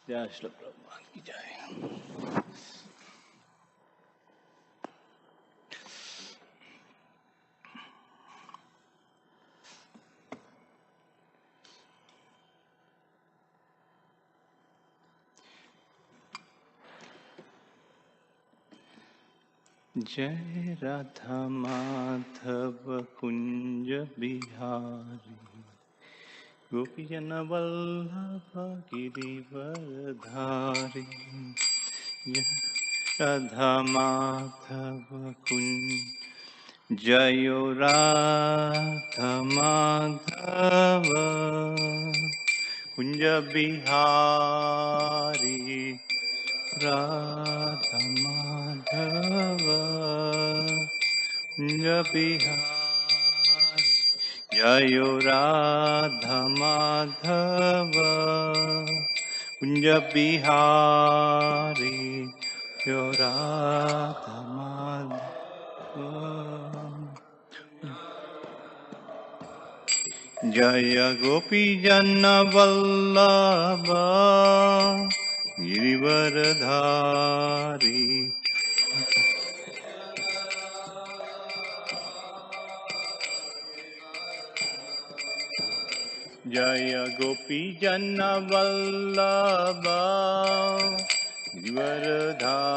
जय श्री प्रभु की जय। जय राधा माधव कुंज बिहारी गोपीजन वल्लभ गिरिवरधारी। जय राधा माधव कुंज जयो राधा माधव कुंज बिहारी राधा माधव कुंज बिहारी जयो राधा माधव कुंज बिहारी जयो राधा माधव। जय गोपी जन वल्लभ गिरिवरधारी। जय गोपी जन वल्लभ गिरिवरधारी।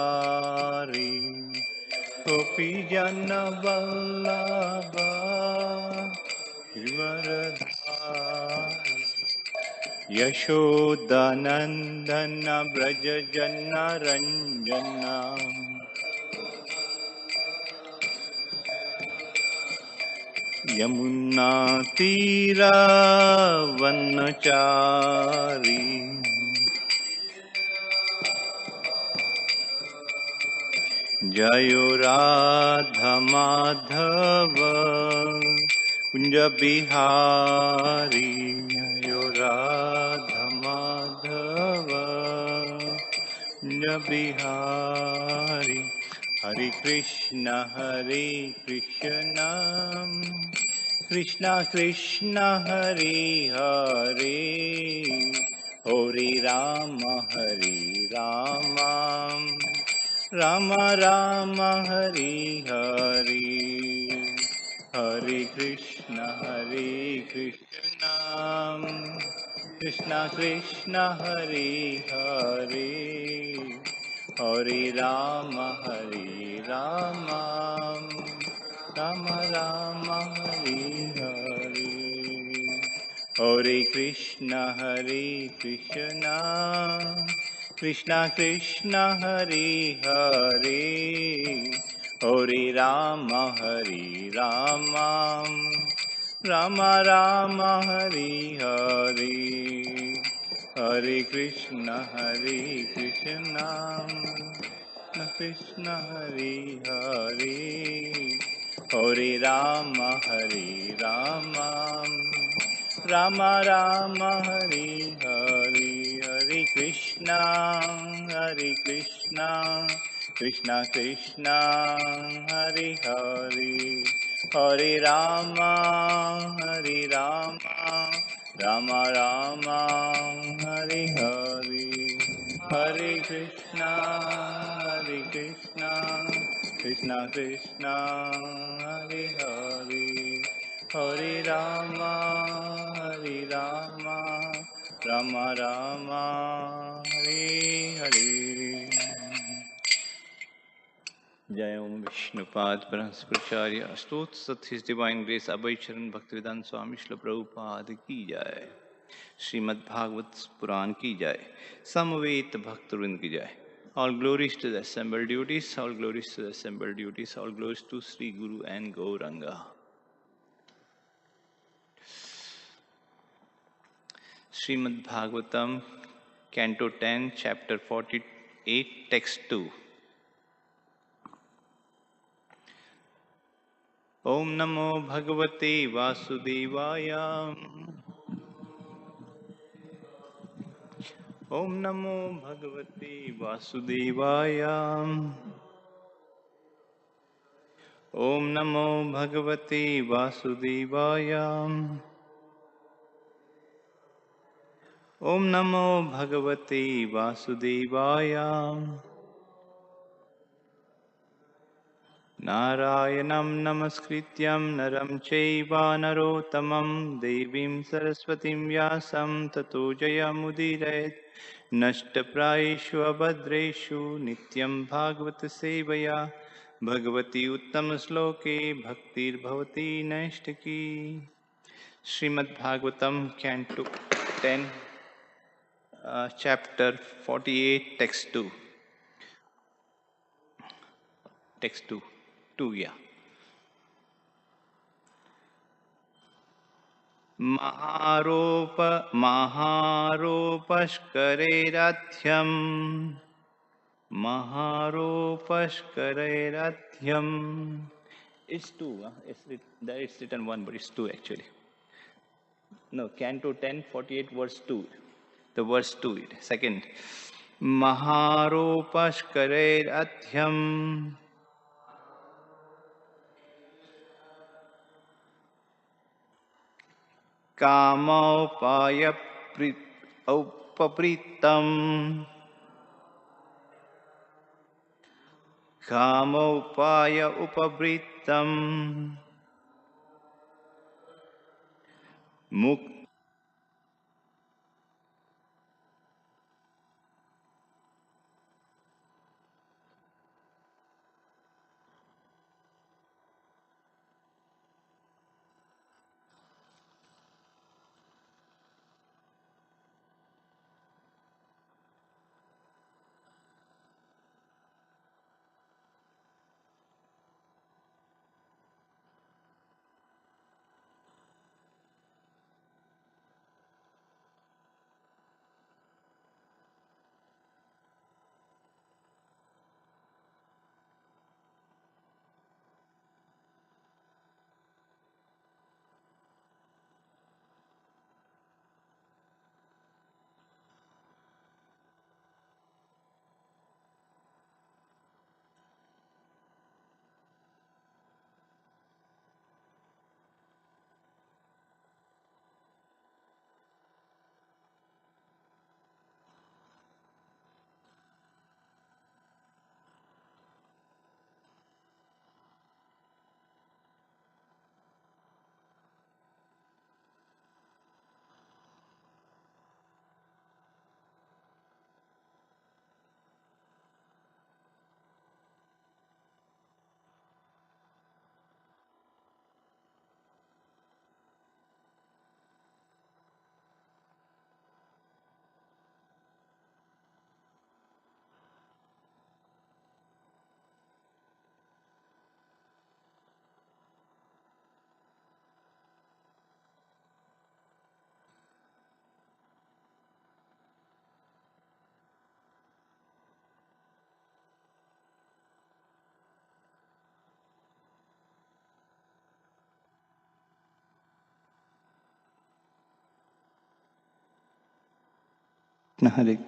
गोपी जन वल्लभ गिरिवरधारी। यशोदानंदन व्रज जन रंजन यमुना तीरा वनचारी। जयो राधा माधव कुंज बिहारी जयो राधा माधव कुंज बिहारी। हरे कृष्ण कृष्ण कृष्ण हरे हरे हरे राम राम राम हरे हरे। हरे कृष्ण कृष्ण कृष्ण हरे हरे हरे राम राम राम हरे हरे। हरे कृष्ण कृष्ण कृष्ण हरे हरे हरे राम राम राम हरे हरे। हरे कृष्ण कृष्ण हरे हरे हरे राम राम राम हरे हरे। हरे कृष्ण कृष्ण कृष्ण हरे हरे हरे राम राम राम हरे हरे। हरे कृष्ण कृष्ण कृष्ण हरे हरे हरे राम राम राम हरे हरे। जय ओम विष्णुपाद ब्रह्मस्पचार्य स्तोत्र सत हिज डिवाइन ग्रेस अभय चरण भक्तिवेदांत स्वामी श्री प्रभुपाद की जय। श्रीमद् भागवत पुराण की जय। समवेत भक्तवृंद की जय। All glories to the assembled deities, all glories to the assembled deities, all glories to Sri Guru and Gauranga. Srimad Bhagavatam, Canto 10, Chapter 48, Text 2. Om Namo Bhagavate Vasudevaya. Om Namo Bhagavate Vasudevaya. Om Namo Bhagavate Vasudevaya. Om Namo Bhagavate Vasudevaya. Narayanam Namaskrityam Naram Chaiva Narottamam Devim Saraswatim Vyasam Tato Jayamudiraet Nashtaprayeshu Abhadreshu Nityam Bhagavata Sevaya Bhagavati Uttam Sloke Bhaktir Bhavati Naishtaki. Srimad Bhagavatam, Canto 10, Chapter 48, Text 2. Text 2. 2, yeah. Maharopashkarerathyam. Maharopashkarerathyam. It's 2. There it's written 1, but it's 2 actually. No, Canto 10, 48, verse 2. The verse 2, second. Maharopashkarerathyam. Kamaupaya upapritam. Kamaupaya upabritam. Muk. Hare.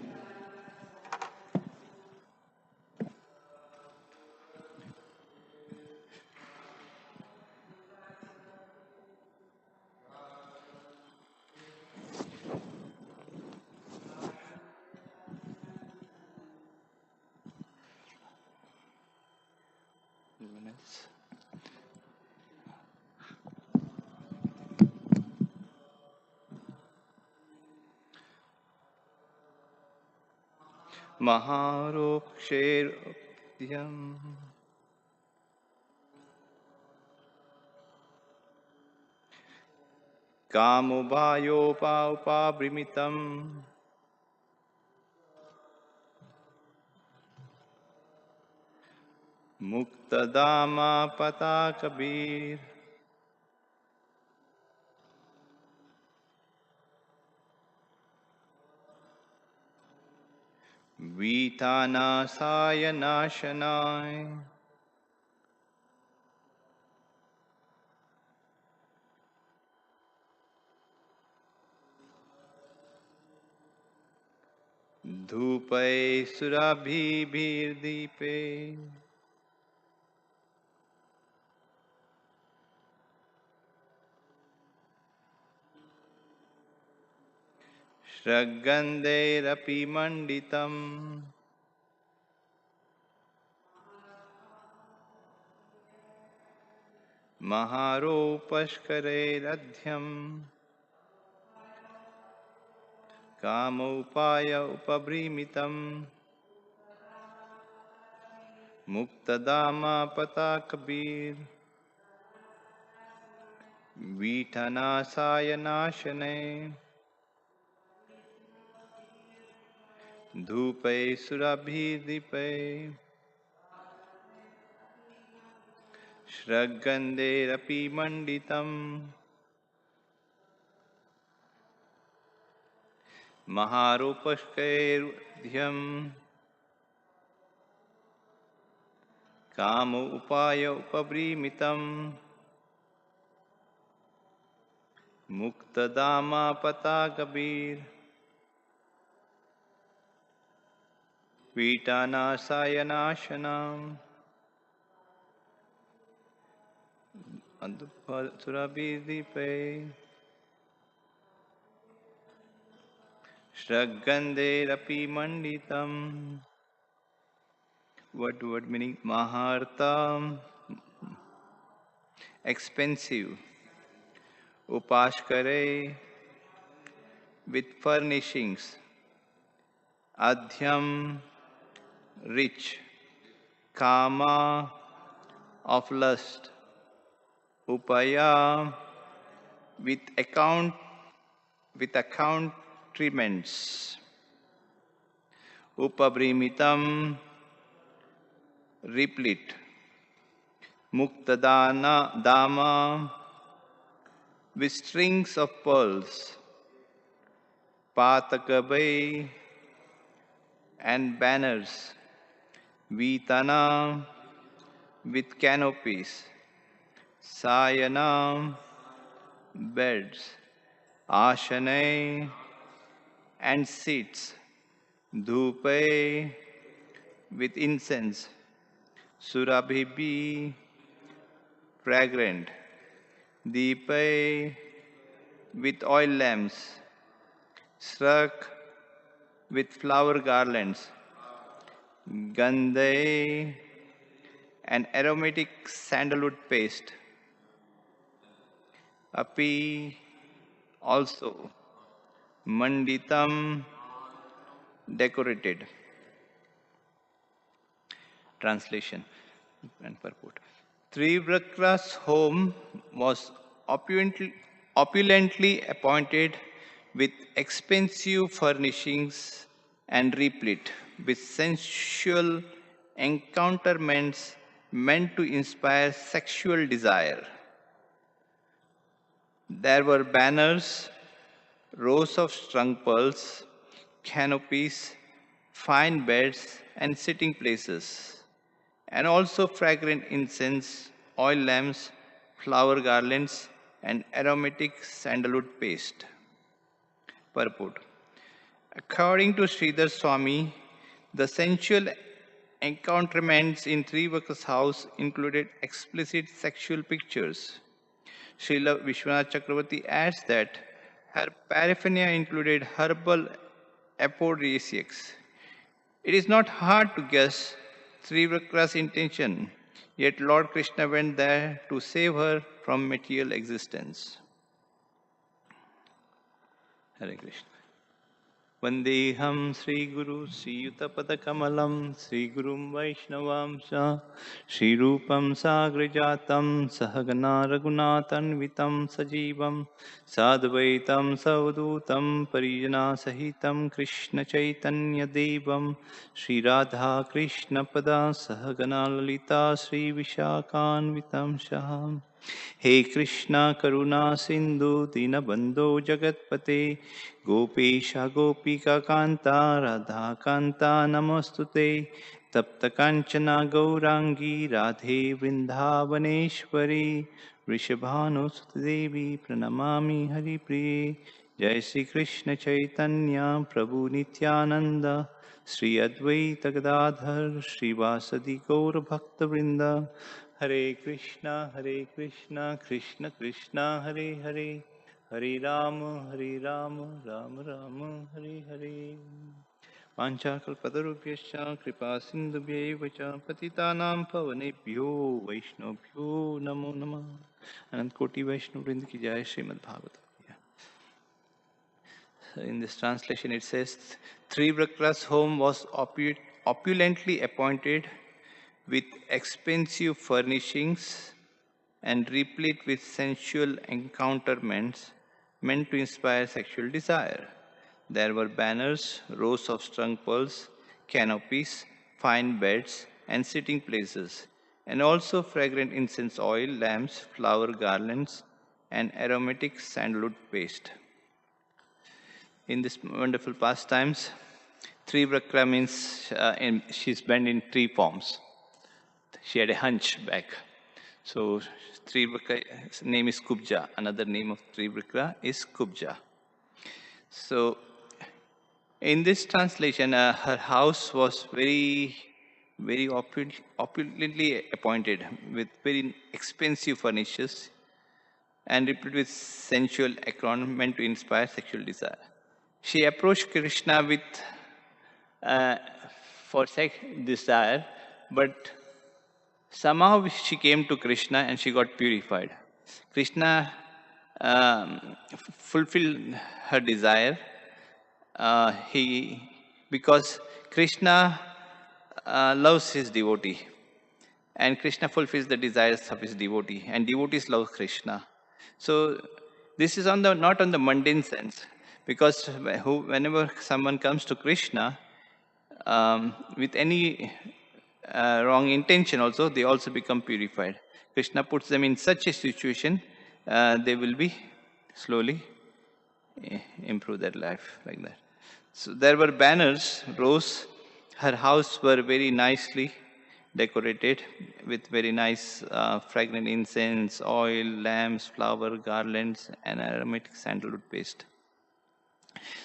Maharoksheryam. Kamubayopabrimitam. Muktadama patakabir. Vitana sayanashanai. धूपै सुराभिर्दीपे श्रग्गन्धैरपि मण्डितम् महारोपस्करैरध्यम् कामोपाय उपभ्रीमितम् मुक्तदामा पताकबीर वीठनाशाय नाशने धूपै सुराभिर्दीपै श्रग्गन्धैरपि मण्डितम् महारूपस्कैर्ध्यम् काम उपाय उपव्रीमितम् मुक्तदामा पताकबीर वीटानाशाय नाशनम् सुराभिर्दीपै श्रग्गन्धैरपि मण्डितम्. Word meaning Maharta, expensive. Upashkare, with furnishings. Adhyam, rich. Kama, of lust. Upaya, with accountments. Upabhrimitam, replete. Muktadana dama, with strings of pearls. Patakabai, and banners. Vitana, with canopies. Sayana, beds. Ashanai, and seats. Dhupai, with incense. Surabhibi, fragrant. Deepai, with oil lamps. Srak, with flower garlands. Gandhai, an aromatic sandalwood paste. Api, also. Manditam, decorated. Translation and purport. Trivikra's home was opulently appointed with expensive furnishings and replete with sensual encounterments meant to inspire sexual desire. There were banners, rows of strung pearls, canopies, fine beds, and sitting places, and also fragrant incense, oil lamps, flower garlands, and aromatic sandalwood paste. Purport. According to Sridhar Swami, the sensual encounterments in Trivikra's house included explicit sexual pictures. Srila Vishwanath Chakravarti adds that her paraphernalia included herbal aphrodisiacs. It is not hard to guess Trivikra's intention, yet Lord Krishna went there to save her from material existence. Hare Krishna. Vandeham Sri Guru Sri Yutapadakamalam Sri Gurum Vaishnavamsa Sri Rupam Sagrajatam Sahagana Raghunathanvitam Sajivam Sadvaitam Savdutam Parijana Sahitam Krishna Chaitanya Devam Sri Radha Krishna Pada Sahagana Lalita Sri Vishakhanvitam Shaham. हे कृष्णा करुणा सिंधु दीनबंधो जगत्पते गोपेश गोपिका कांता राधा कांता नमोस्तुते तप्त कांचना गौरांगी राधे वृंदावनेश्वरी वृषभानुसुत देवी प्रणमामि हरिप्रिये Jai Shri Krishna Chaitanya Prabhu Nityananda Sri Advaita Gadadhar Sri Vasadi Gaur Bhakta Vrinda Hare Krishna Krishna Krishna Hare Hare Hare Rama Rama Rama Hare Hare Panchakalpatarubhyascha kripa sindhubhyeva cha patitanam pavanebhyo vaishnavbhyo namo namah. Anant Koti Vaishnav Vrinda ki jai. Srimad Bhagavatam. In this translation, it says, Trivikra's home was opulently appointed with expensive furnishings and replete with sensual encounterments meant to inspire sexual desire. There were banners, rows of strung pearls, canopies, fine beds, and sitting places, and also fragrant incense oil, lamps, flower garlands, and aromatic sandalwood paste. In this wonderful pastimes, Trivakra means she's bent in three forms. She had a hunchback. So Trivikra's name is Kubja. Another name of Trivakra is Kubja. So in this translation, her house was very opulently appointed with very expensive furnitures and replete with sensual meant to inspire sexual desire. She approached Krishna with for sex desire, but somehow she came to Krishna and she got purified. Krishna fulfilled her desire. Because Krishna loves his devotee, and Krishna fulfills the desires of his devotee, and devotees love Krishna. So this is not on the mundane sense, because whenever someone comes to Krishna with any wrong intention, also they also become purified. Krishna puts them in such a situation, they will be slowly improve their life like that. So there were banners, rows. Her house were very nicely decorated with very nice fragrant incense, oil, lamps, flower, garlands, and aromatic sandalwood paste.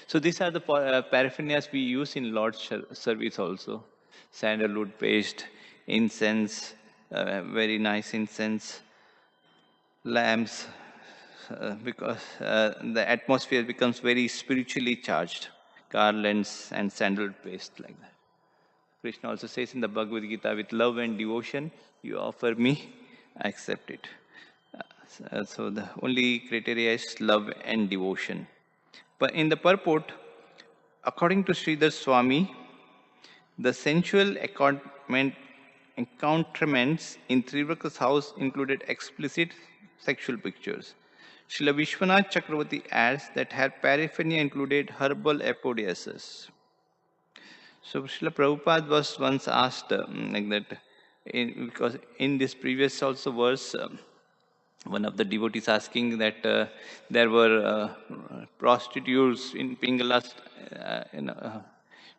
So these are the paraphernalias we use in Lord's service also. Sandalwood paste, incense, very nice incense, lamps, because the atmosphere becomes very spiritually charged. Garlands and sandalwood paste like that. Krishna also says in the Bhagavad Gita, with love and devotion, you offer me, I accept it. So the only criteria is love and devotion. But in the purport, according to Sridhar Swami, the sensual encounterments in Trivikra's house included explicit sexual pictures. Srila Vishwanath Chakravarti adds that her paraphernalia included herbal aphrodisiacs. So Srila Prabhupada was once asked like that, because in this previous also verse, one of the devotees asking that there were prostitutes in Pingalas,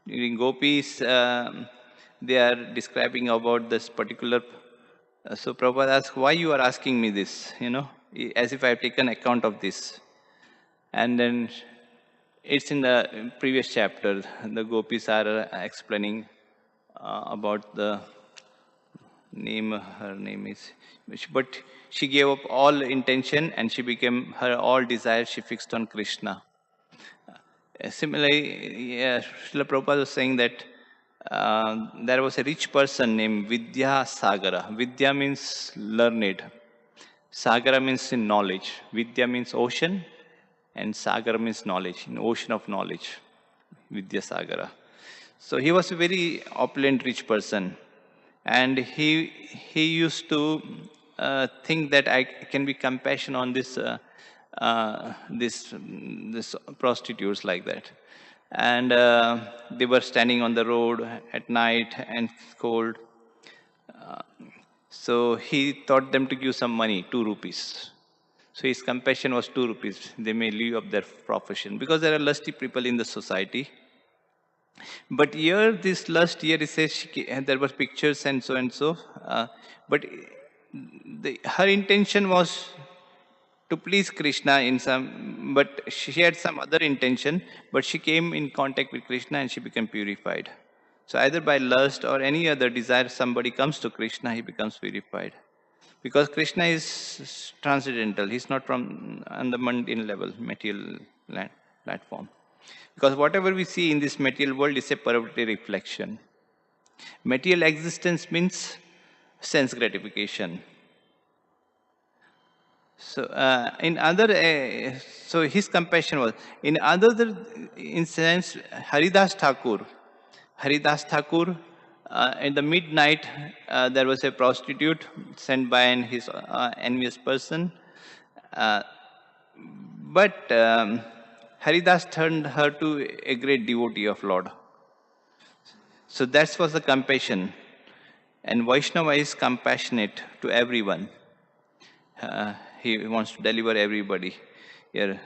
during gopis, they are describing about this particular. So Prabhupada asked, why you are asking me this? As if I have taken account of this. And then it's in the previous chapter. The gopis are explaining about the name. Her name is, but she gave up all intention and she became her all desire. She fixed on Krishna. Similarly, Srila Prabhupada was saying that there was a rich person named Vidya Sagara. Vidya means learned. Sagara means in knowledge. Vidya means ocean, and Sagara means knowledge, in ocean of knowledge. Vidya Sagara. So he was a very opulent, rich person, and he used to think that I can be compassion on this prostitutes like that. And they were standing on the road at night and cold. So he taught them to give some money, 2 rupees. So his compassion was 2 rupees. They may leave up their profession because there are lusty people in the society. But here, this lust, here it says there were pictures and so and so. But her intention was to please Krishna in some, but she had some other intention, but she came in contact with Krishna and she became purified. So either by lust or any other desire, somebody comes to Krishna, he becomes purified. Because Krishna is transcendental, he's not from on the mundane level, material platform. Because whatever we see in this material world is a perverted reflection. Material existence means sense gratification. So so his compassion was in other instance. Haridas Thakur, in the midnight, there was a prostitute sent by his envious person, uh, but Haridas turned her to a great devotee of Lord. So that was the compassion, and Vaishnava is compassionate to everyone. He wants to deliver everybody. Here,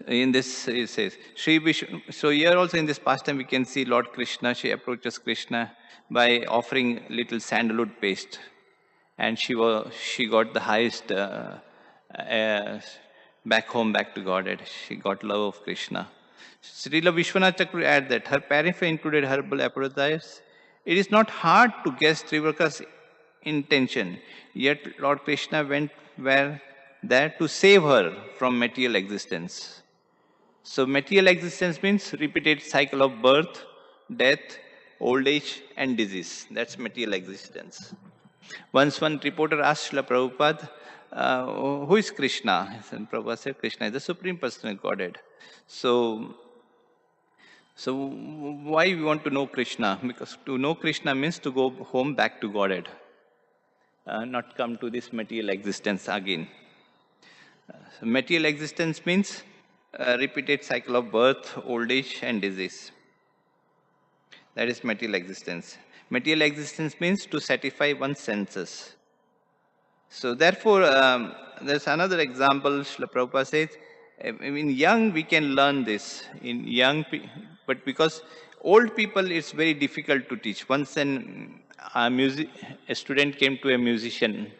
in this it says, so here also in this pastime we can see Lord Krishna. She approaches Krishna by offering little sandalwood paste, and she got the highest uh, back to Godhead. She got love of Krishna. Srila Vishwanath Chakravarti add that her paraphrase included herbal apotheosis. It is not hard to guess Trivraka's intention, yet Lord Krishna went there to save her from material existence. So material existence means repeated cycle of birth, death, old age, and disease. That's material existence. Once one reporter asked Srila Prabhupada, who is Krishna? And Prabhupada said, Krishna is the Supreme Personal Godhead. So why we want to know Krishna? Because to know Krishna means to go home back to Godhead, not come to this material existence again. So material existence means repeated cycle of birth, old age, and disease. That is material existence. Material existence means to satisfy one's senses. So therefore, there's another example. Srila Prabhupada says, in young we can learn this. In young, but because old people, it's very difficult to teach. Once a student came to a musician,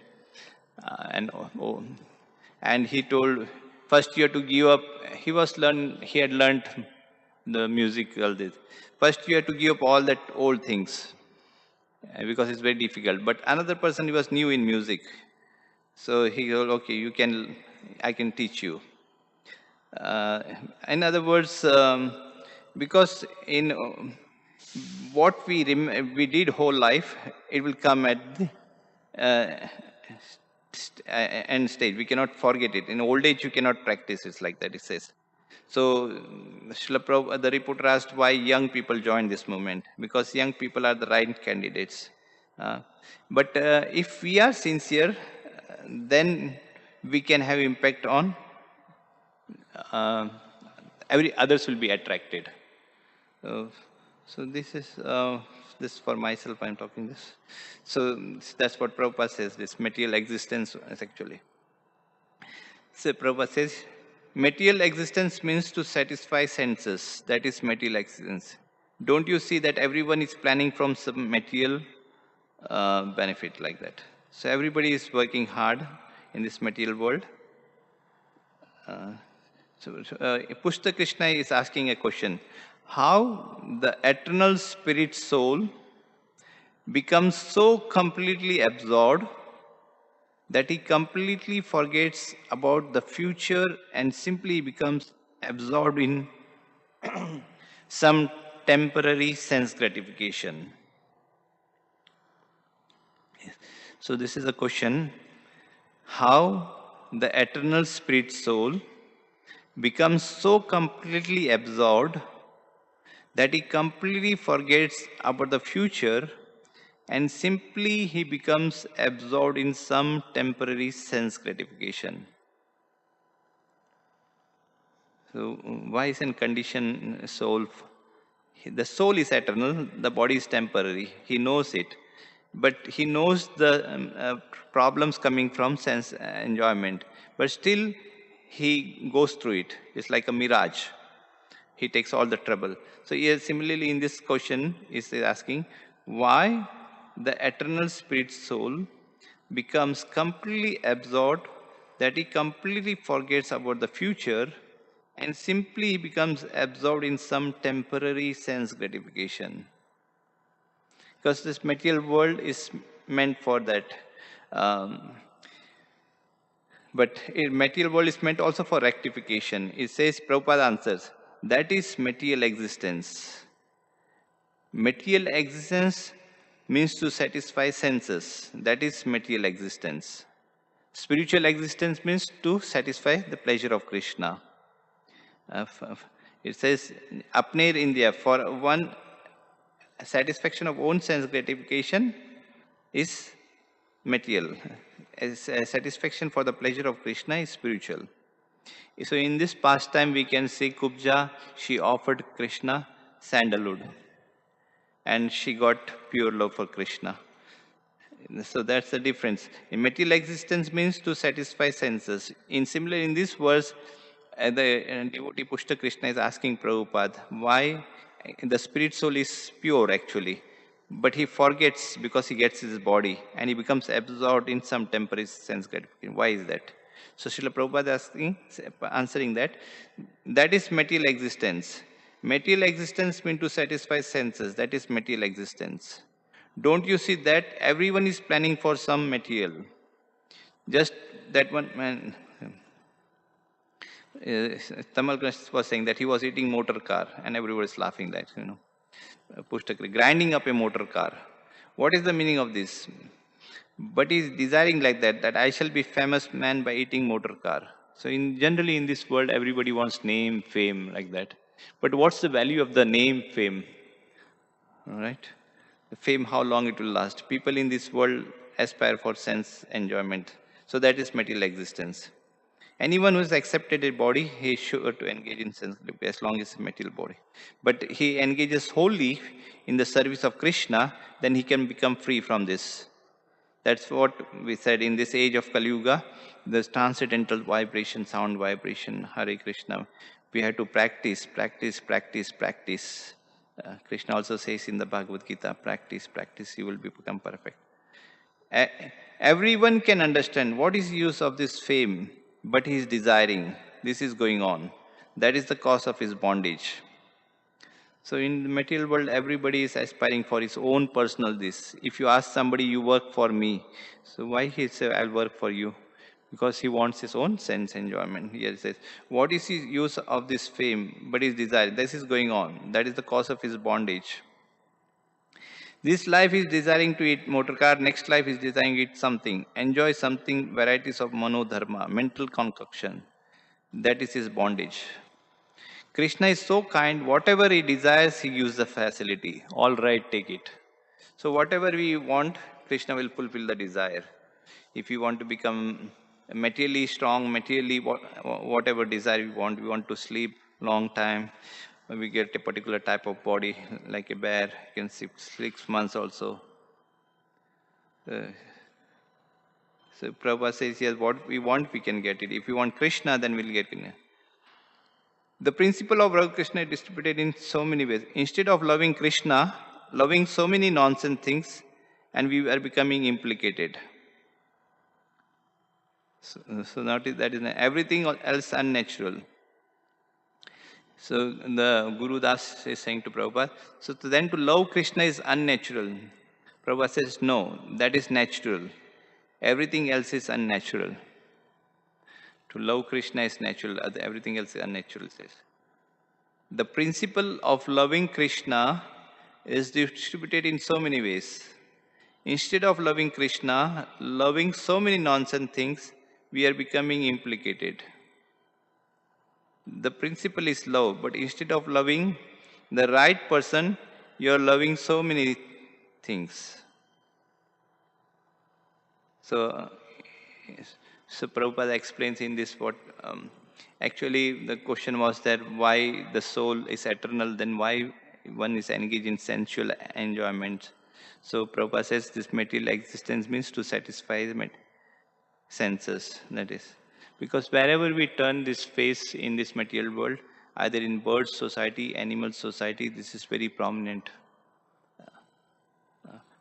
and he told first you have to give up. He had learned the music, all this. First you have to give up all that old things because it's very difficult. But another person, he was new in music, so he told, okay, I can teach you. In other words, because in what we did whole life, it will come at the end stage. We cannot forget it. In old age, you cannot practice it like that, it says. So the reporter asked why young people join this movement. Because young people are the right candidates. But if we are sincere, then we can have impact on others will be attracted. So this is this for myself. I'm talking this. So that's what Prabhupada says. This material existence is actually. So Prabhupada says, material existence means to satisfy senses. That is material existence. Don't you see that everyone is planning from some material benefit like that? So everybody is working hard in this material world. Pushta Krishna is asking a question. How the eternal spirit soul becomes so completely absorbed that he completely forgets about the future and simply becomes absorbed in some temporary sense gratification. So this is a question. How the eternal spirit soul becomes so completely absorbed that he completely forgets about the future and simply he becomes absorbed in some temporary sense gratification. So why is in condition soul? The soul is eternal, the body is temporary. He knows it. But he knows the problems coming from sense enjoyment. But still, he goes through it. It's like a mirage. He takes all the trouble. So here, similarly, in this question, is asking why the eternal spirit soul becomes completely absorbed that he completely forgets about the future and simply becomes absorbed in some temporary sense gratification. Because this material world is meant for that. Um, but material world is meant also for rectification. It says, Prabhupada answers, that is material existence. Material existence means to satisfy senses. That is material existence. Spiritual existence means to satisfy the pleasure of Krishna. It says, Apne India, for one satisfaction of own sense gratification is material. As a satisfaction for the pleasure of Krishna is spiritual. So in this pastime, we can see Kubja, she offered Krishna sandalwood and she got pure love for Krishna. So that's the difference. In material existence means to satisfy senses. In this verse, the devotee Pushta Krishna is asking Prabhupada why the spirit soul is pure actually, but he forgets because he gets his body and he becomes absorbed in some temporary sense gratification. Why is that? So Srila Prabhupada answering that, that is material existence. Material existence means to satisfy senses. That is material existence. Don't you see that everyone is planning for some material? Just that one man, Tamal Krishna was saying that he was eating motor car and everyone is laughing that, Pushtakri, grinding up a motor car. What is the meaning of this? But he is desiring like that, that I shall be famous man by eating motor car. So generally in this world, everybody wants name, fame, like that. But what's the value of the name, fame? All right? The fame, how long it will last. People in this world aspire for sense enjoyment. So that is material existence. Anyone who has accepted a body, he is sure to engage in sense as long as a material body. But he engages wholly in the service of Krishna, then he can become free from this. That's what we said in this age of Kali Yuga, this transcendental vibration, sound vibration, Hare Krishna. We have to practice, practice, practice, practice. Krishna also says in the Bhagavad Gita, practice, practice, you will become perfect. Everyone can understand what is the use of this fame, but he is desiring. This is going on. That is the cause of his bondage. So in the material world, everybody is aspiring for his own personal this. If you ask somebody, you work for me. So why he say, I'll work for you? Because he wants his own sense enjoyment. Here it says, what is his use of this fame, but his desire? This is going on. That is the cause of his bondage. This life is desiring to eat motor car, next life is desiring to eat something. Enjoy something, varieties of manodharma, mental concoction. That is his bondage. Krishna is so kind, whatever he desires, he gives the facility. All right, take it. So whatever we want, Krishna will fulfill the desire. If we want to become materially strong, materially whatever desire we want to sleep long time, we get a particular type of body, like a bear, you can sleep 6 months also. So Prabhupada says, yes, what we want, we can get it. If we want Krishna, then we'll get it. The principle of Radha Krishna is distributed in so many ways. Instead of loving Krishna, loving so many nonsense things, and we are becoming implicated. So notice that is everything else unnatural. So the Guru Das is saying to Prabhupada, so then to love Krishna is unnatural. Prabhupada says, no, that is natural. Everything else is unnatural. To love Krishna is natural, everything else is unnatural, says. The principle of loving Krishna is distributed in so many ways. Instead of loving Krishna, loving so many nonsense things, we are becoming implicated. The principle is love, but instead of loving the right person, you are loving so many things. So Prabhupada explains in this what actually the question was that why the soul is eternal, then why one is engaged in sensual enjoyment. So Prabhupada says this material existence means to satisfy the senses, that is. Because wherever we turn this face in this material world, either in bird society, animal society, this is very prominent.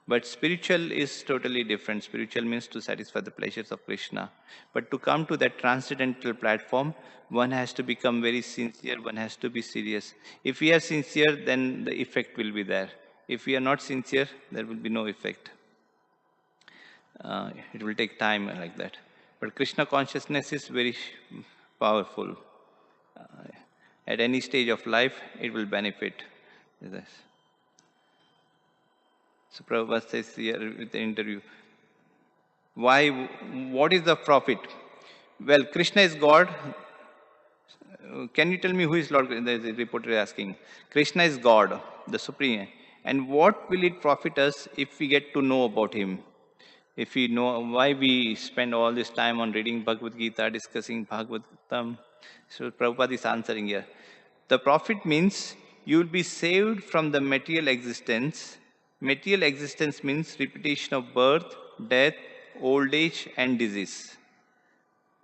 But spiritual is totally different. Spiritual means to satisfy the pleasures of Krishna. But to come to that transcendental platform, one has to become very sincere, one has to be serious. If we are sincere, then the effect will be there. If we are not sincere, there will be no effect. It will take time like that. But Krishna consciousness is very powerful. At any stage of life, it will benefit. Yes. So Prabhupada says here with the interview, why, what is the profit? Well, Krishna is God. Can you tell me who is Lord? The reporter is asking. Krishna is God, the Supreme. And what will it profit us if we get to know about Him? If we know why we spend all this time on reading Bhagavad Gita, discussing Bhagavatam. So Prabhupada is answering here. The profit means you will be saved from the material existence. Material existence means repetition of birth, death, old age, and disease.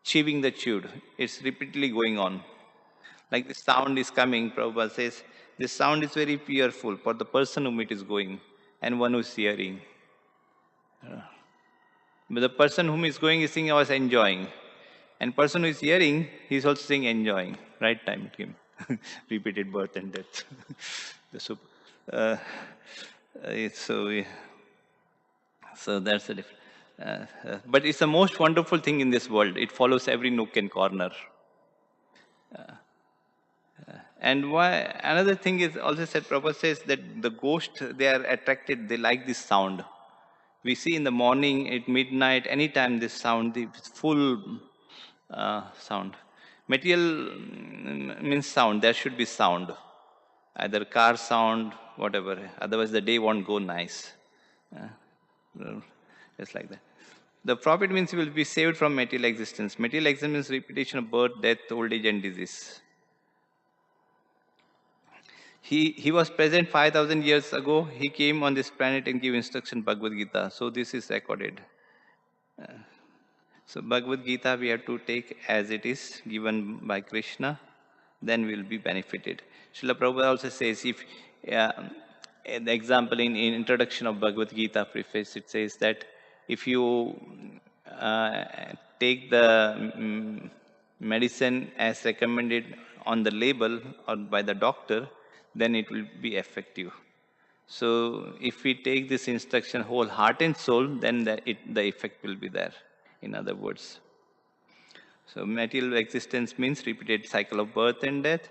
Chewing the chewed. It's repeatedly going on. Like the sound is coming, Prabhupada says, this sound is very fearful for the person whom it is going and one who is hearing. But the person whom is going is saying, I was enjoying. And person who is hearing, he is also saying enjoying. Right time it came. Repeated birth and death. uh, so, so that's the difference. But it's the most wonderful thing in this world. It follows every nook and corner. And why another thing is also said, Prabhupada says that the ghost, they are attracted, they like this sound. We see in the morning, at midnight, anytime this sound, the full sound. Material means sound, there should be sound. Either car sound, whatever. Otherwise the day won't go nice. Just like that. The profit means you will be saved from material existence. Material existence means repetition of birth, death, old age and disease. He was present 5,000 years ago. He came on this planet and gave instruction Bhagavad Gita. So this is recorded. So Bhagavad Gita we have to take as it is given by Krishna. Then we will be benefited. Srila Prabhupada also says, if the example in introduction of Bhagavad Gita preface, it says that if you take the medicine as recommended on the label or by the doctor, then it will be effective. So if we take this instruction whole heart and soul, then the effect will be there, in other words. So material existence means repeated cycle of birth and death,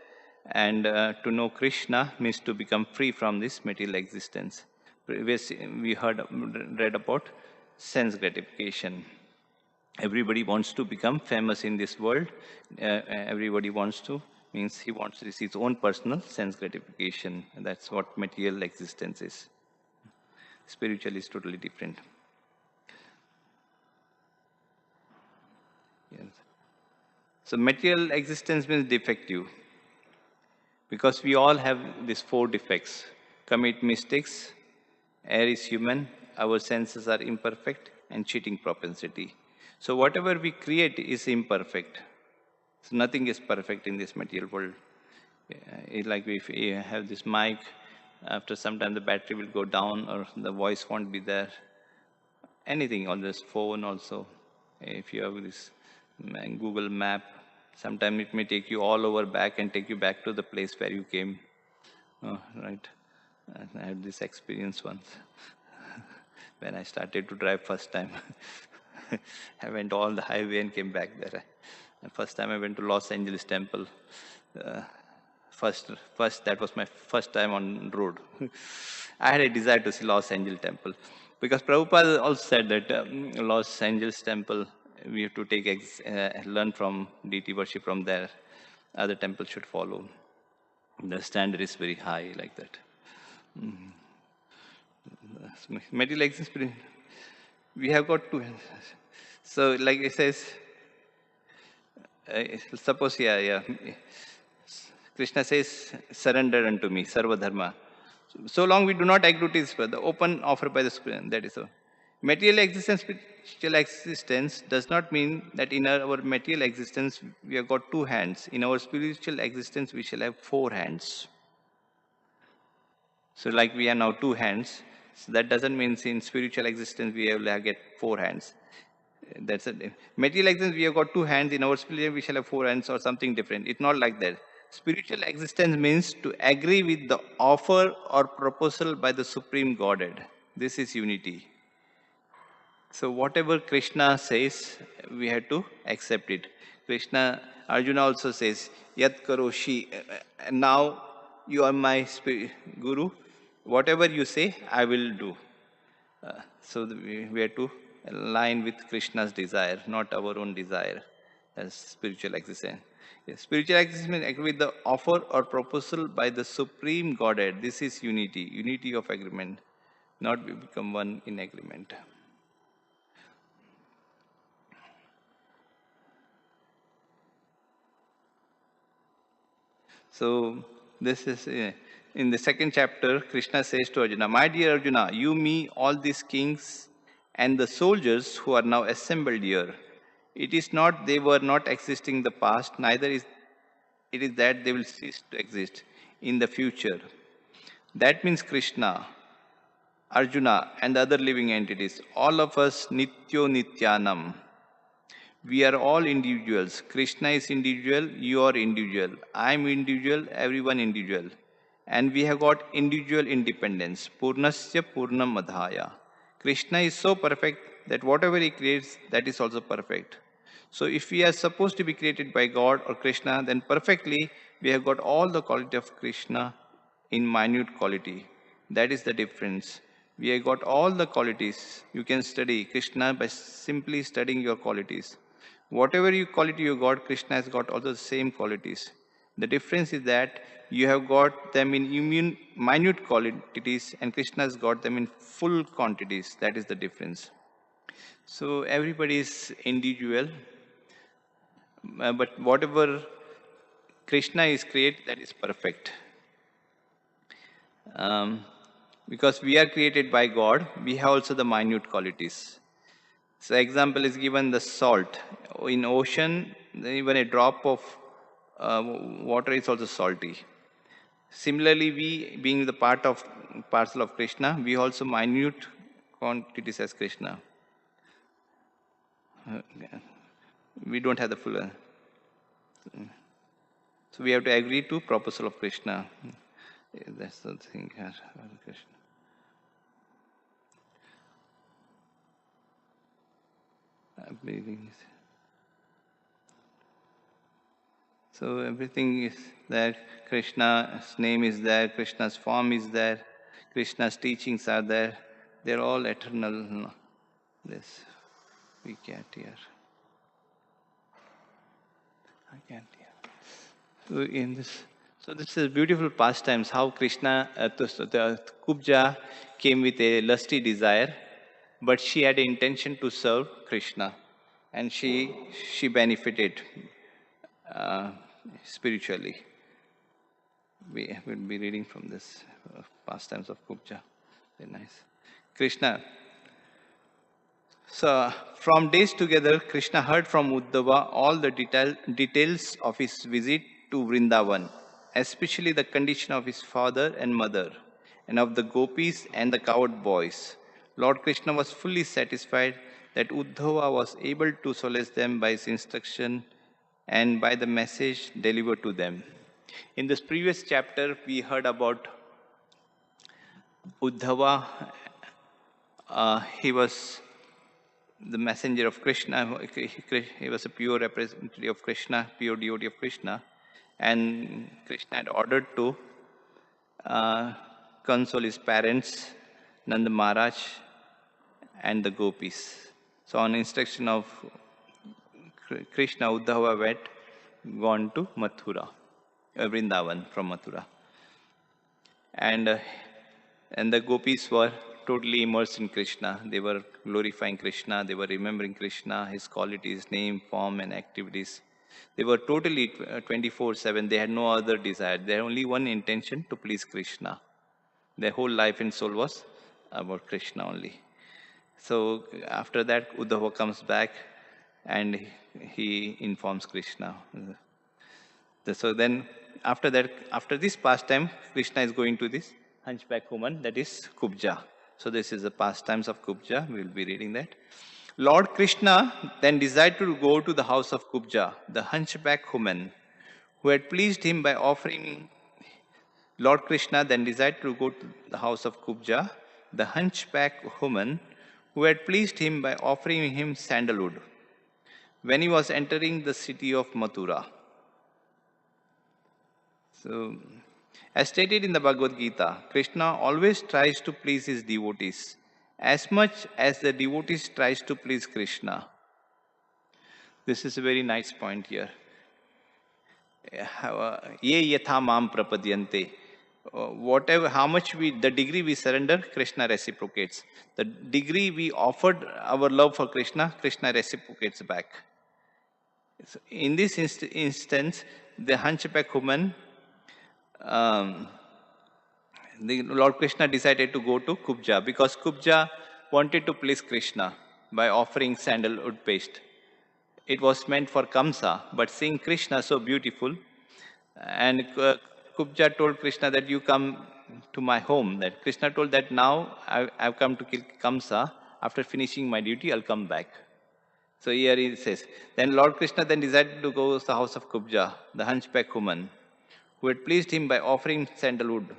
and to know Krishna means to become free from this material existence. We read about sense gratification. Everybody wants to become famous in this world. Everybody wants to, means he wants his own personal sense gratification. And that's what material existence is. Spiritual is totally different. Yes. So material existence means defective. Because we all have these 4 defects. Commit mistakes, err is human, our senses are imperfect, and cheating propensity. So whatever we create is imperfect. So nothing is perfect in this material world. Like if we have this mic, after some time the battery will go down or the voice won't be there. Anything on this phone also. If you have this Google map, sometimes it may take you all over back and take you back to the place where you came. Right. I had this experience once when I started to drive first time. I went all the highway and came back there. And first time I went to Los Angeles temple. First, that was my first time on road. I had a desire to see Los Angeles temple. Because Prabhupada also said that Los Angeles temple, we have to take learn from deity worship from there. Other temples should follow. The standard is very high like that. Material existence, we have got 2 hands. So like it says, suppose Krishna says, surrender unto me, sarva dharma. So long we do not agree to this, the open offer by the Supreme, that is so. Material existence, spiritual existence does not mean that in our material existence we have got 2 hands. In our spiritual existence we shall have 4 hands. So like we have now 2 hands. So that doesn't mean in spiritual existence we will get 4 hands. That's a material existence. We have got 2 hands. In our spiritual, we shall have 4 hands or something different. It's not like that. Spiritual existence means to agree with the offer or proposal by the Supreme Godhead. This is unity. So whatever Krishna says, we have to accept it. Krishna, Arjuna also says, Yat karoshi. Now you are my guru. Whatever you say, I will do. We have to align with Krishna's desire, not our own desire as spiritual existence. Yes, spiritual existence agree with the offer or proposal by the Supreme Godhead. This is unity, unity of agreement, not we become one in agreement. So this is in the second chapter, Krishna says to Arjuna, My dear Arjuna, you, me, all these kings and the soldiers who are now assembled here, it is not they were not existing in the past, neither is it is that they will cease to exist in the future. That means Krishna, Arjuna, and the other living entities, all of us Nityo Nityanam. We are all individuals. Krishna is individual, you are individual. I am individual, everyone individual. And we have got individual independence. Purnasya Purnam Madhaya. Krishna is so perfect that whatever he creates, that is also perfect. So if we are supposed to be created by God or Krishna, then perfectly we have got all the quality of Krishna in minute quality. That is the difference. We have got all the qualities. You can study Krishna by simply studying your qualities. Whatever quality you got, Krishna has got all the same qualities. The difference is that you have got them in minute quantities and Krishna has got them in full quantities. That is the difference. So everybody is individual, but whatever Krishna is created, that is perfect. Because we are created by God, we have also the minute qualities. So example is given the salt. In ocean, even a drop of water is also salty. Similarly, we being the parcel of Krishna, we also minute quantities as Krishna. We don't have the full. So we have to agree to proposal of Krishna. That's the thing here. Krishna. So everything is there. Krishna's name is there. Krishna's form is there. Krishna's teachings are there. They're all eternal. This we can't hear. I can't hear. So this is beautiful pastimes. How Krishna, the Kubja came with a lusty desire, but she had intention to serve Krishna, and she benefited spiritually. We will be reading from this pastimes of Kubja. Very nice. Krishna. So from days together, Krishna heard from Uddhava all the details of his visit to Vrindavan, especially the condition of his father and mother, and of the gopis and the cowherd boys. Lord Krishna was fully satisfied that Uddhava was able to solace them by his instruction and by the message delivered to them. In this previous chapter, we heard about Uddhava. He was the messenger of Krishna. He was a pure representative of Krishna, pure devotee of Krishna. And Krishna had ordered to console his parents, Nanda Maharaj, and the gopis. So on instruction of Krishna, Uddhava had gone to Mathura, Vrindavan from Mathura. And the gopis were totally immersed in Krishna. They were glorifying Krishna. They were remembering Krishna, his qualities, name, form, and activities. They were totally 24/7. They had no other desire. They had only one intention, to please Krishna. Their whole life and soul was about Krishna only. So after that, Uddhava comes back and he informs Krishna. So then after that, after this pastime, Krishna is going to this hunchback woman, that is Kubja. So this is the pastimes of Kubja. We will be reading that. Lord Krishna then desired to go to the house of Kubja, the hunchback woman, who had pleased him by offering. Lord Krishna then desired to go to the house of Kubja, the hunchback woman, who had pleased him by offering him sandalwood, when he was entering the city of Mathura. So, as stated in the Bhagavad Gita, Krishna always tries to please his devotees as much as the devotees tries to please Krishna. This is a very nice point here. Ye yatha mam prapadyante. Whatever, how much the degree we surrender, Krishna reciprocates. The degree we offered our love for Krishna, Krishna reciprocates back. So in this instance, the hunchback woman, the Lord Krishna decided to go to Kubja because Kubja wanted to please Krishna by offering sandalwood paste. It was meant for Kamsa, but seeing Krishna so beautiful, and Kubja told Krishna that you come to my home. That Krishna told that now I've come to kill Kamsa. After finishing my duty, I'll come back. So here he says, then Lord Krishna then decided to go to the house of Kubja, the hunchback woman, who had pleased him by offering sandalwood.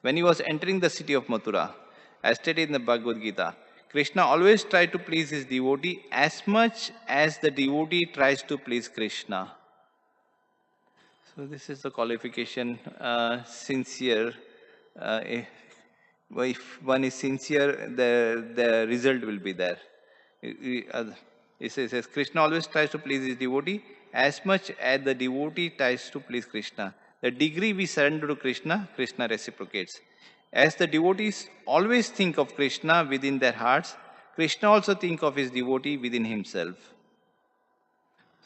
When he was entering the city of Mathura, as stated in the Bhagavad Gita, Krishna always tried to please his devotee as much as the devotee tries to please Krishna. So this is the qualification, sincere. If one is sincere, the result will be there. It says, Krishna always tries to please his devotee as much as the devotee tries to please Krishna. The degree we surrender to Krishna, Krishna reciprocates. As the devotees always think of Krishna within their hearts, Krishna also thinks of his devotee within himself.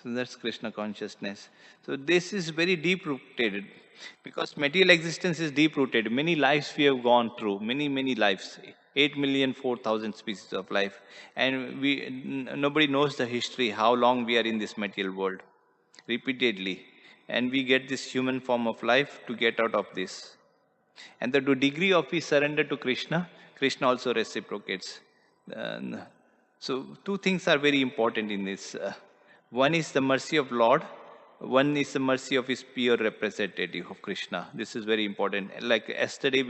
So that's Krishna consciousness. So this is very deep-rooted because material existence is deep-rooted. Many lives we have gone through, many lives. 8,004,000 species of life. And nobody knows the history, how long we are in this material world, repeatedly. And we get this human form of life to get out of this. And the degree of we surrender to Krishna, Krishna also reciprocates. So two things are very important in this. One is the mercy of Lord. One is the mercy of his pure representative of Krishna. This is very important. Like yesterday,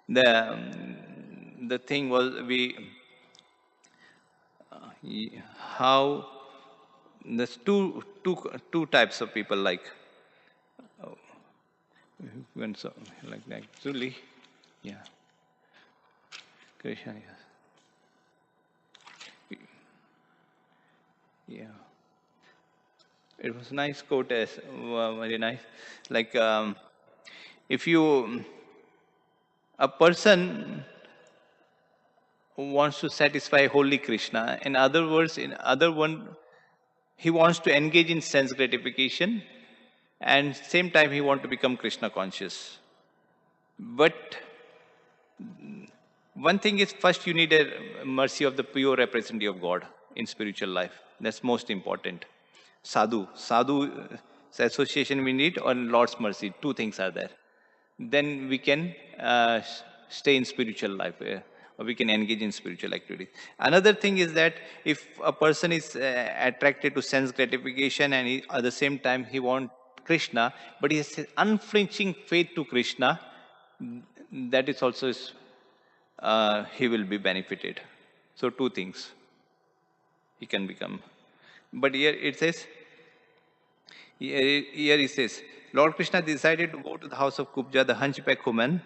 the thing was how there's two types of people like. When so like actually, yeah, Krishna, yeah. It was a nice quote, very nice. Like if a person wants to satisfy holy Krishna, in other words, he wants to engage in sense gratification, and same time he wants to become Krishna conscious. But one thing is, first you need a mercy of the pure representative of God in spiritual life. That's most important. Sadhu association we need, or Lord's mercy. Two things are there. Then we can stay in spiritual life, or we can engage in spiritual activity. Another thing is that if a person is attracted to sense gratification and at the same time he wants Krishna, but he has unflinching faith to Krishna, that is also he will be benefited. So two things he can become. But here it says, Lord Krishna decided to go to the house of Kubja, the hunchback woman,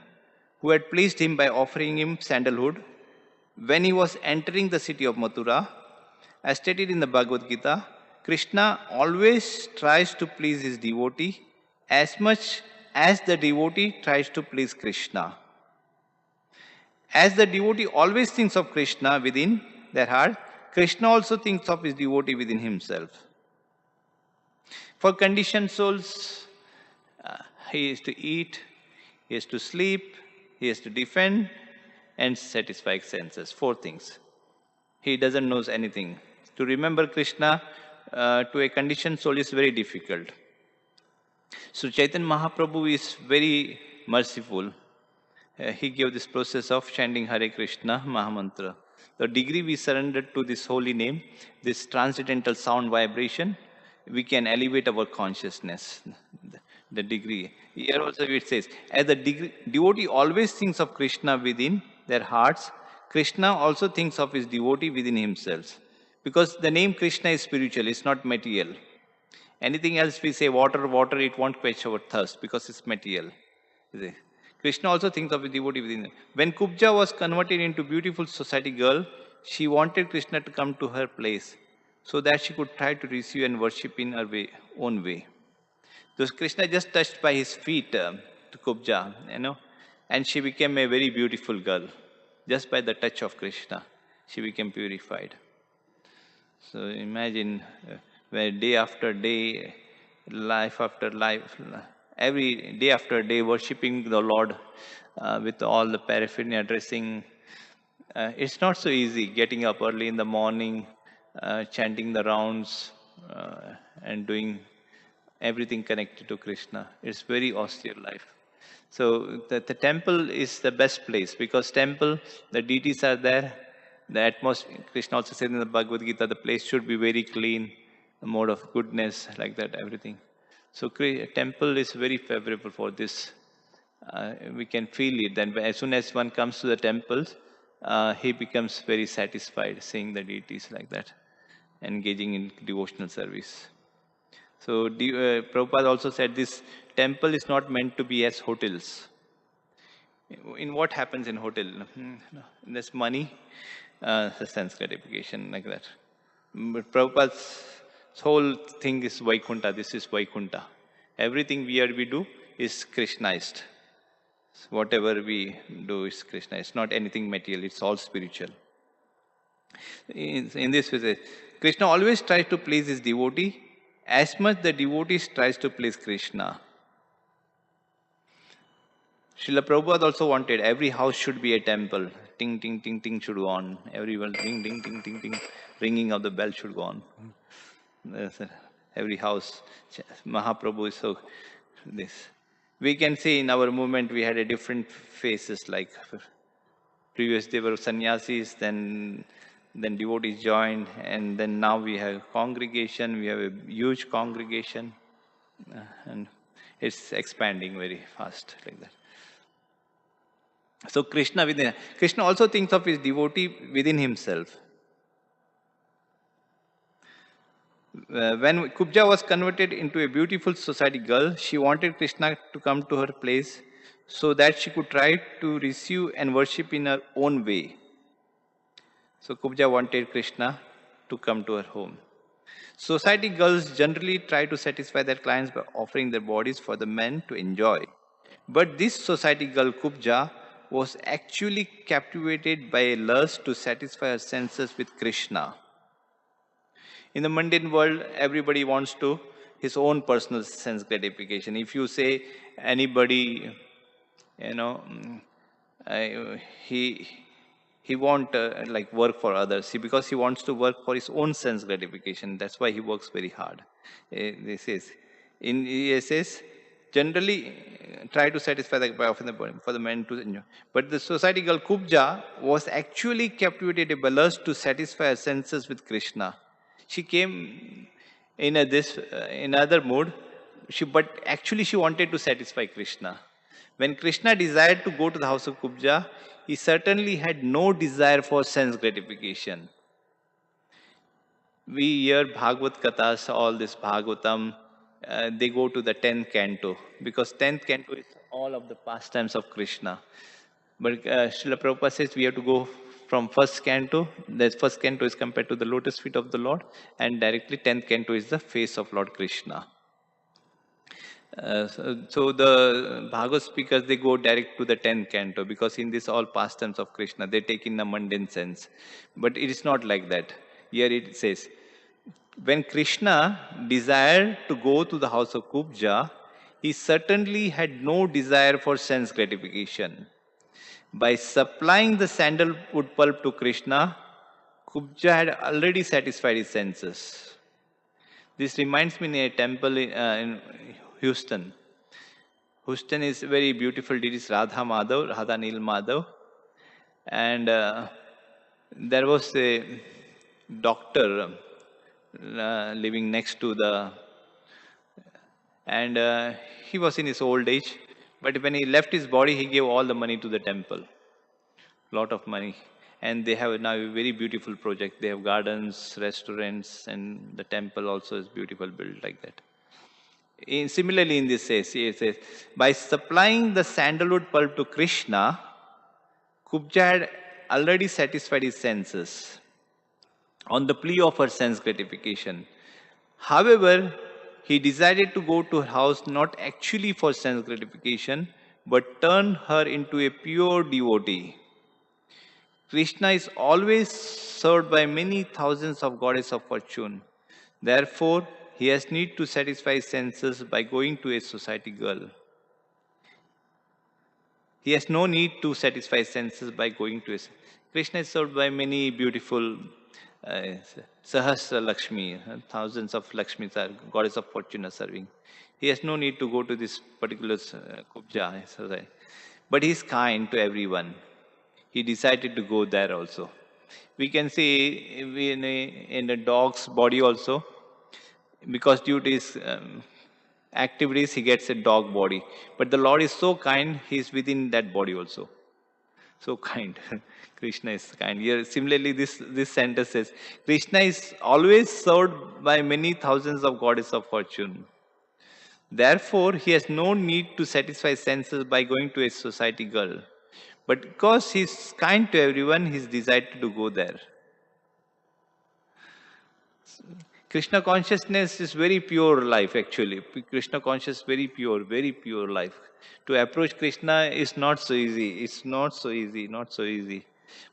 who had pleased him by offering him sandalwood when he was entering the city of Mathura. As stated in the Bhagavad Gita, Krishna always tries to please his devotee as much as the devotee tries to please Krishna. As the devotee always thinks of Krishna within their heart, Krishna also thinks of his devotee within himself. For conditioned souls, he has to eat, he has to sleep, he has to defend and satisfy senses. Four things. He doesn't know anything. To remember Krishna to a conditioned soul is very difficult. So Chaitanya Mahaprabhu is very merciful. he gave this process of chanting Hare Krishna Mahamantra. The degree we surrendered to this holy name, this transcendental sound vibration, we can elevate our consciousness. The degree. Here also it says, as the devotee always thinks of Krishna within their hearts, Krishna also thinks of his devotee within himself. Because the name Krishna is spiritual, it's not material. Anything else we say water, water, it won't quench our thirst because it's material. Krishna also thinks of a devotee within. When Kubja was converted into beautiful society girl, she wanted Krishna to come to her place so that she could try to receive and worship in her own way. So Krishna just touched by his feet to Kubja, and she became a very beautiful girl. Just by the touch of Krishna, she became purified. So imagine where day after day, life after life, every day after day, worshipping the Lord with all the paraphernalia, dressing. It's not so easy getting up early in the morning, chanting the rounds, and doing everything connected to Krishna. It's very austere life. So the temple is the best place because temple, the deities are there. The atmosphere, Krishna also said in the Bhagavad Gita, the place should be very clean, a mode of goodness, like that, everything. So temple is very favorable for this. We can feel it. Then as soon as one comes to the temples, he becomes very satisfied seeing the deities like that, engaging in devotional service. So Prabhupada also said this temple is not meant to be as hotels. In what happens in hotel? There's money, sense gratification, like that. But Prabhupada's whole thing is Vaikuntha. This is Vaikuntha. Everything we do is Krishnaized. So whatever we do is Krishna. It's not anything material. It's all spiritual. In this way, Krishna always tries to please his devotee as much the devotee tries to please Krishna. Srila Prabhupada also wanted every house should be a temple. Ting, ting, ting, ting should go on. Everyone, ding, ding, ting, ting, ting. Ringing of the bell should go on. Every house. Mahaprabhu is so this. We can see in our movement we had a different phases, like previous they were sannyasis, then devotees joined, and then now we have congregation, we have a huge congregation, and it's expanding very fast like that. So Krishna also thinks of his devotee within himself. When Kubja was converted into a beautiful society girl, she wanted Krishna to come to her place so that she could try to receive and worship in her own way. So Kubja wanted Krishna to come to her home. Society girls generally try to satisfy their clients by offering their bodies for the men to enjoy. But this society girl, Kubja, was actually captivated by a lust to satisfy her senses with Krishna. In the mundane world, everybody wants to his own personal sense gratification. If you say anybody, he won't like work for others. See, because he wants to work for his own sense gratification. That's why he works very hard. He says, generally try to satisfy the offering the body for the men to enjoy. But the society girl Kubja was actually captivated by lust to satisfy her senses with Krishna. She came in another mood, but actually she wanted to satisfy Krishna. When Krishna desired to go to the house of Kubja, he certainly had no desire for sense gratification. We hear Bhagavad Kathas, all this Bhagavatam, they go to the 10th canto, because 10th canto is all of the pastimes of Krishna. But Srila Prabhupada says we have to go from first canto. The first canto is compared to the lotus feet of the Lord, and directly 10th canto is the face of Lord Krishna. So the Bhagavad speakers, they go direct to the 10th canto, because in this all pastimes of Krishna, they take in the mundane sense. But it is not like that. Here it says, when Krishna desired to go to the house of Kubja, he certainly had no desire for sense gratification. By supplying the sandalwood pulp to Krishna, Kubja had already satisfied his senses. This reminds me of a temple in Houston. Houston is very beautiful deities, Radha Madhav, Radha Nil Madhav. And there was a doctor living next to the, and he was in his old age. But when he left his body, he gave all the money to the temple, lot of money. And they have now a very beautiful project. They have gardens, restaurants, and the temple also is beautiful, built like that. Similarly, in this case, he says, by supplying the sandalwood pulp to Krishna, Kubja had already satisfied his senses on the plea of her sense gratification. However, he decided to go to her house not actually for sense gratification, but turn her into a pure devotee. Krishna is always served by many thousands of goddesses of fortune. Therefore, he has need to satisfy his senses by going to a society girl. He has no need to satisfy his senses by going to his. Krishna is served by many beautiful Sahasra Lakshmi, thousands of Lakshmis are goddess of fortune are serving. He has no need to go to this particular Kubja. But he is kind to everyone. He decided to go there also. We can see in a dog's body also, because due to his activities, he gets a dog body. But the Lord is so kind, he is within that body also. So kind. Krishna is kind. Here, similarly, this sentence says, Krishna is always served by many thousands of goddesses of fortune. Therefore, he has no need to satisfy senses by going to a society girl. But because he is kind to everyone, he is decided to go there. Krishna consciousness is very pure life actually. Krishna consciousness is very pure life. To approach Krishna is not so easy. It's not so easy.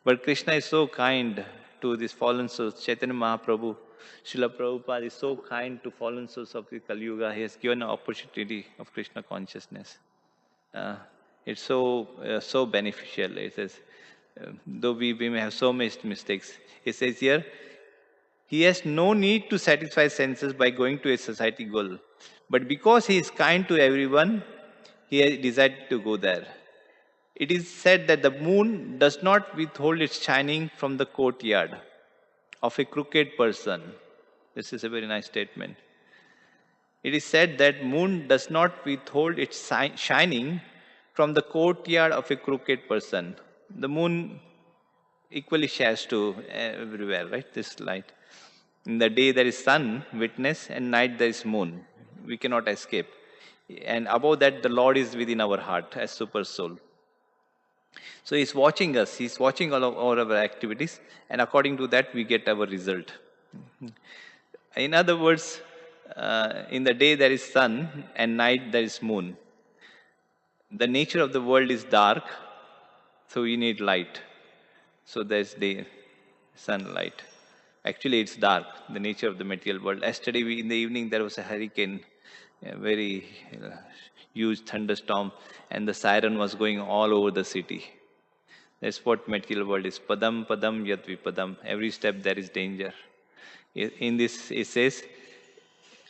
But Krishna is so kind to these fallen souls. Chaitanya Mahaprabhu, Srila Prabhupada is so kind to fallen souls of the Kali Yuga. He has given an opportunity of Krishna consciousness. It's so beneficial. It says, though we may have so many mistakes. It says here, he has no need to satisfy senses by going to a society goal. But because he is kind to everyone, he has decided to go there. It is said that the moon does not withhold its shining from the courtyard of a crooked person. This is a very nice statement. It is said that moon does not withhold its shining from the courtyard of a crooked person. The moon equally shines to everywhere, right? This light. In the day there is sun, witness, and night there is moon. We cannot escape. And above that, the Lord is within our heart as super soul. So He's watching us. He's watching all of our activities. And according to that, we get our result. In other words, in the day there is sun and night there is moon. The nature of the world is dark, so we need light. So there's day, sunlight. Actually, it's dark, the nature of the material world. Yesterday, in the evening, there was a hurricane, a very huge thunderstorm, and the siren was going all over the city. That's what material world is. Padam, padam, yat vipadam. Every step there is danger. In this, it says,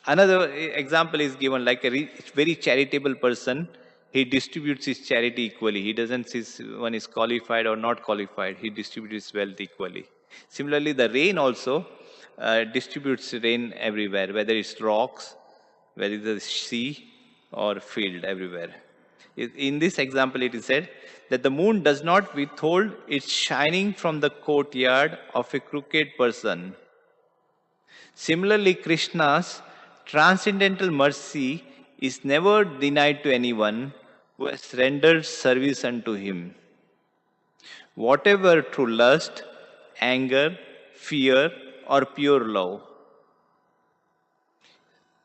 another example is given like a very charitable person. He distributes his charity equally. He doesn't see one is qualified or not qualified. He distributes his wealth equally. Similarly, the rain also distributes rain everywhere, whether it's rocks, whether it's sea or field, everywhere. In this example, it is said that the moon does not withhold its shining from the courtyard of a crooked person. Similarly, Krishna's transcendental mercy is never denied to anyone who has rendered service unto him. Whatever through lust, anger, fear, or pure love.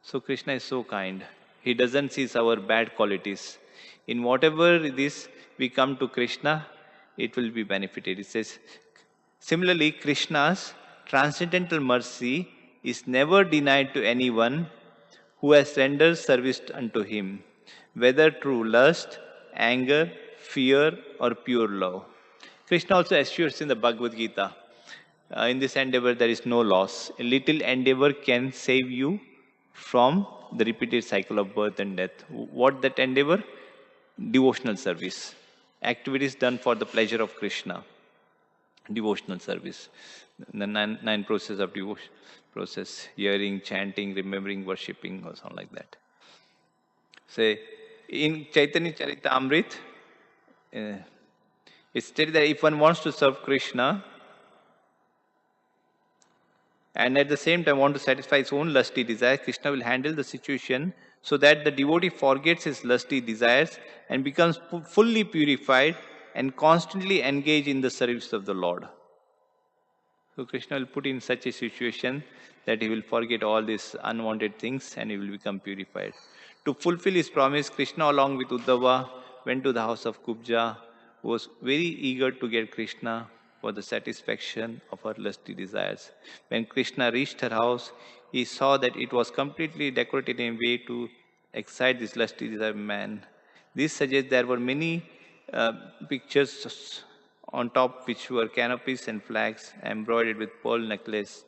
So Krishna is so kind. He doesn't see our bad qualities. In whatever this we come to Krishna, it will be benefited. It says, similarly, Krishna's transcendental mercy is never denied to anyone who has rendered service unto him, whether through lust, anger, fear, or pure love. Krishna also assures in the Bhagavad Gita, in this endeavor there is no loss. A little endeavor can save you from the repeated cycle of birth and death. What that endeavor? devotional service. Activities done for the pleasure of Krishna. Devotional service. The nine process of devotion process: hearing, chanting, remembering, worshipping, or something like that. Say, in Chaitanya Charitamrita, uh, it's stated that if one wants to serve Krishna and at the same time want to satisfy his own lusty desires, Krishna will handle the situation so that the devotee forgets his lusty desires and becomes fully purified and constantly engaged in the service of the Lord. So Krishna will put in such a situation that he will forget all these unwanted things and he will become purified. To fulfill his promise, Krishna along with Uddhava went to the house of Kubja, who was very eager to get Krishna for the satisfaction of her lusty desires. When Krishna reached her house, he saw that it was completely decorated in a way to excite this lusty desire man. This suggests there were many pictures on top which were canopies and flags embroidered with pearl necklace,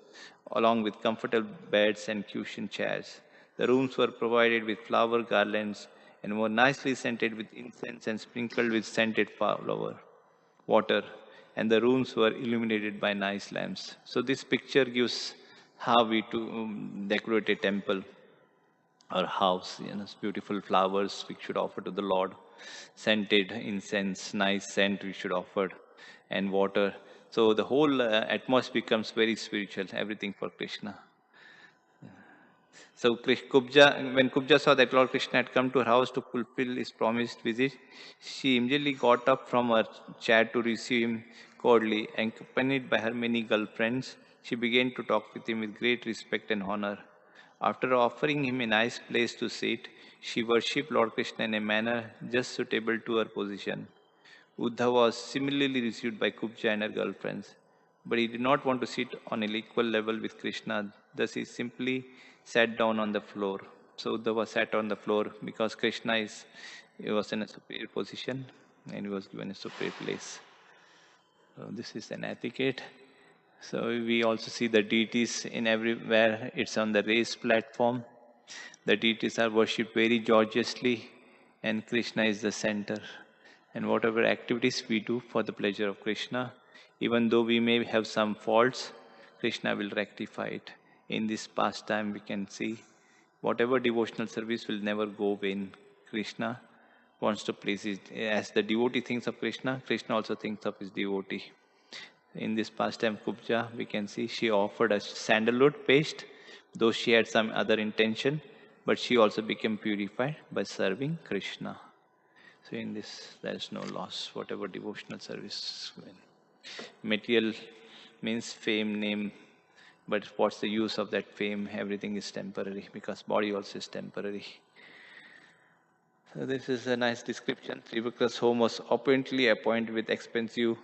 along with comfortable beds and cushioned chairs. The rooms were provided with flower garlands and were nicely scented with incense and sprinkled with scented flower water, and the rooms were illuminated by nice lamps. So this picture gives how we to decorate a temple or house. Beautiful flowers we should offer to the Lord, scented incense, nice scent we should offer, and water. So the whole atmosphere becomes very spiritual, everything for Krishna. So when Kubja saw that Lord Krishna had come to her house to fulfill his promised visit, she immediately got up from her chair to receive him cordially. And accompanied by her many girlfriends, she began to talk with him with great respect and honor. After offering him a nice place to sit, she worshipped Lord Krishna in a manner just suitable to her position. Uddhava was similarly received by Kubja and her girlfriends, but he did not want to sit on an equal level with Krishna. Thus, he simply sat down on the floor. So Uddhava sat on the floor because he was in a superior position and he was given a superior place. So this is an etiquette. So we also see the deities in everywhere. It's on the raised platform. The deities are worshipped very gorgeously, and Krishna is the center. And whatever activities we do for the pleasure of Krishna, even though we may have some faults, Krishna will rectify it. In this pastime, we can see whatever devotional service will never go vain. Krishna wants to please it. As the devotee thinks of Krishna, Krishna also thinks of his devotee. In this pastime, Kubja, we can see she offered a sandalwood paste, though she had some other intention, but she also became purified by serving Krishna. So in this, there is no loss, whatever devotional service. Material means fame, name, but what's the use of that fame? Everything is temporary, because body also is temporary. So this is a nice description. Trivikra's home was opulently appointed with expensive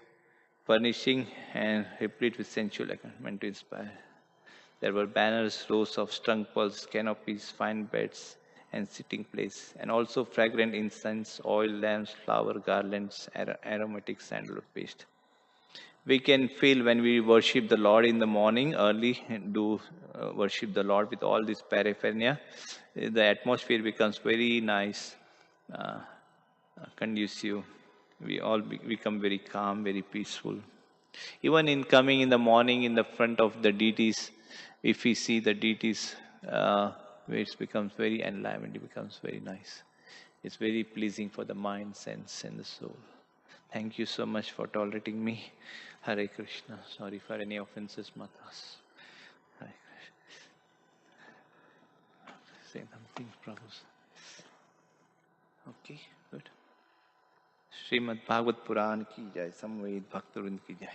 furnishing and replete with sensual accompaniment to inspire. There were banners, rows of strung pearls, canopies, fine beds, and sitting place, and also fragrant incense, oil lamps, flower garlands, aromatic sandalwood paste. We can feel when we worship the Lord in the morning early, and do worship the Lord with all this paraphernalia, the atmosphere becomes very nice, conducive. We all become very calm, very peaceful. Even in coming in the morning in the front of the deities, if we see the deities, it becomes very enlivened, it becomes very nice. It's very pleasing for the mind, sense, and the soul. Thank you so much for tolerating me. Hare Krishna. Sorry for any offenses, Matas. Hare Krishna. Say something, Prabhu. Okay, good. Shrimad Bhagavat पुराण की जय, समवेत भक्तवृंद की जय.